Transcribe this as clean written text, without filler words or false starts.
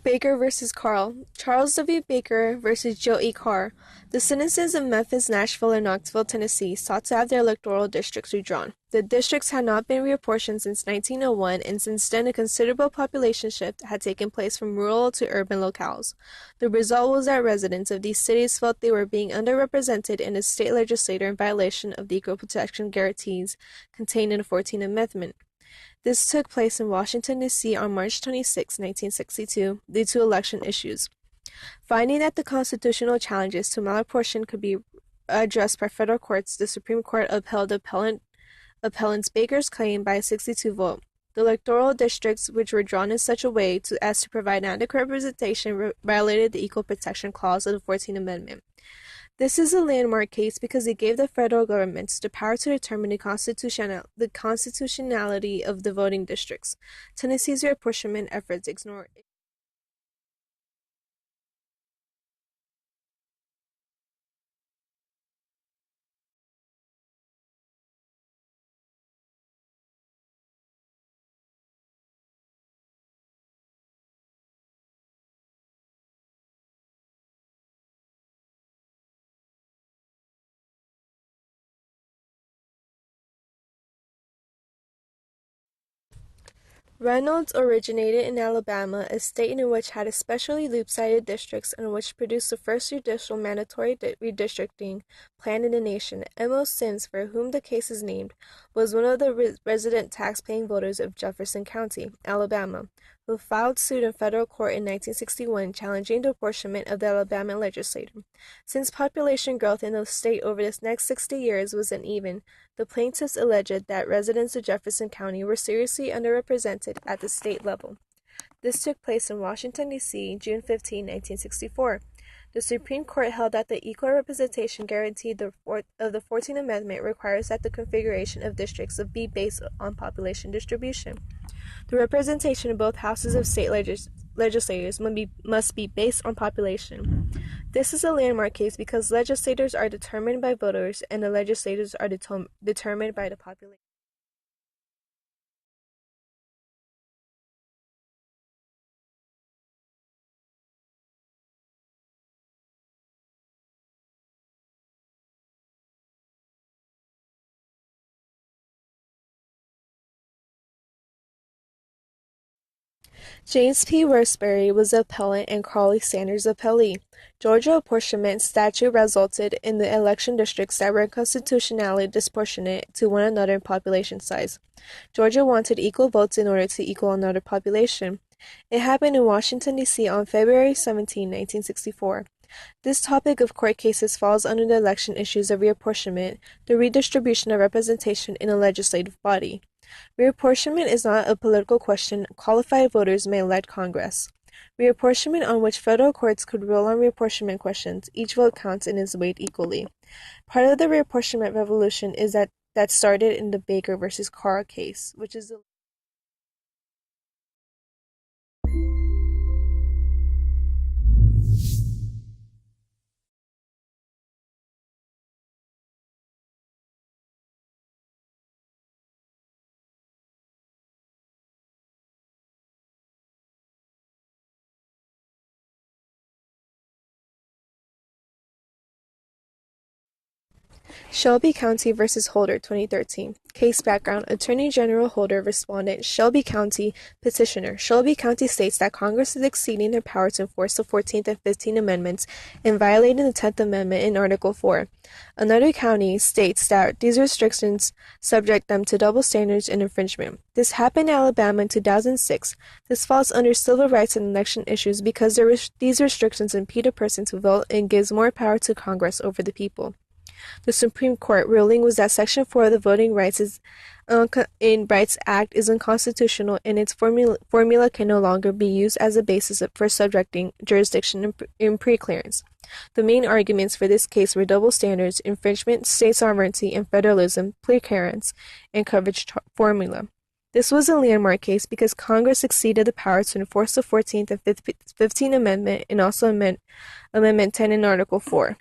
Baker versus Carl. Charles W. Baker versus Joe E. Carr. The citizens of Memphis, Nashville, and Knoxville, Tennessee sought to have their electoral districts redrawn. The districts had not been reapportioned since 1901, and since then a considerable population shift had taken place from rural to urban locales. The result was that residents of these cities felt they were being underrepresented in the state legislature in violation of the equal protection guarantees contained in the 14th Amendment. This took place in Washington, D.C. on March 26, 1962, due to election issues. Finding that the constitutional challenges to malapportion could be addressed by federal courts, the Supreme Court upheld appellant Baker's claim by a 62 vote. The electoral districts, which were drawn in such a way as to provide adequate representation, violated the Equal Protection Clause of the 14th Amendment. This is a landmark case because it gave the federal government the power to determine the constitutionality of the voting districts. Tennessee's reapportionment efforts ignored. Reynolds originated in Alabama, a state in which had especially loop-sided districts and which produced the first judicial mandatory redistricting plan in the nation. M.O. Sims, for whom the case is named, was one of the resident tax-paying voters of Jefferson County, Alabama, who filed suit in federal court in 1961 challenging the apportionment of the Alabama legislature. Since population growth in the state over the next 60 years was uneven, the plaintiffs alleged that residents of Jefferson County were seriously underrepresented at the state level. This took place in Washington, D.C., June 15, 1964. The Supreme Court held that the equal representation guaranteed of the 14th Amendment requires that the configuration of districts be based on population distribution. The representation of both houses of state legislators must be based on population. This is a landmark case because legislators are determined by voters and the legislators are determined by the population. James P. Westbury was the appellant and Carly Sanders the appellee. Georgia apportionment statute resulted in the election districts that were unconstitutionally disproportionate to one another in population size. Georgia wanted equal votes in order to equal another population. It happened in Washington, D.C. on February 17, 1964. This topic of court cases falls under the election issues of reapportionment, the redistribution of representation in a legislative body. Reapportionment is not a political question. Qualified voters may elect Congress. Reapportionment on which federal courts could rule on reapportionment questions. Each vote counts and is weighed equally. Part of the reapportionment revolution is that started in the Baker versus Carr case, which is the Shelby County versus Holder, 2013. Case background: Attorney General Holder, respondent, Shelby County, petitioner. Shelby County states that Congress is exceeding their power to enforce the 14th and 15th Amendments and violating the 10th Amendment in Article 4. Another county states that these restrictions subject them to double standards and infringement. This happened in Alabama in 2006. This falls under civil rights and election issues because these restrictions impede a person to vote and gives more power to Congress over the people. The Supreme Court ruling was that Section 4 of the Voting Rights Act is unconstitutional and its formula can no longer be used as a basis for subjecting jurisdiction in preclearance. The main arguments for this case were double standards, infringement, state sovereignty, and federalism, preclearance, and coverage formula. This was a landmark case because Congress exceeded the power to enforce the 14th and 15th Amendment and also Amendment 10 in Article 4.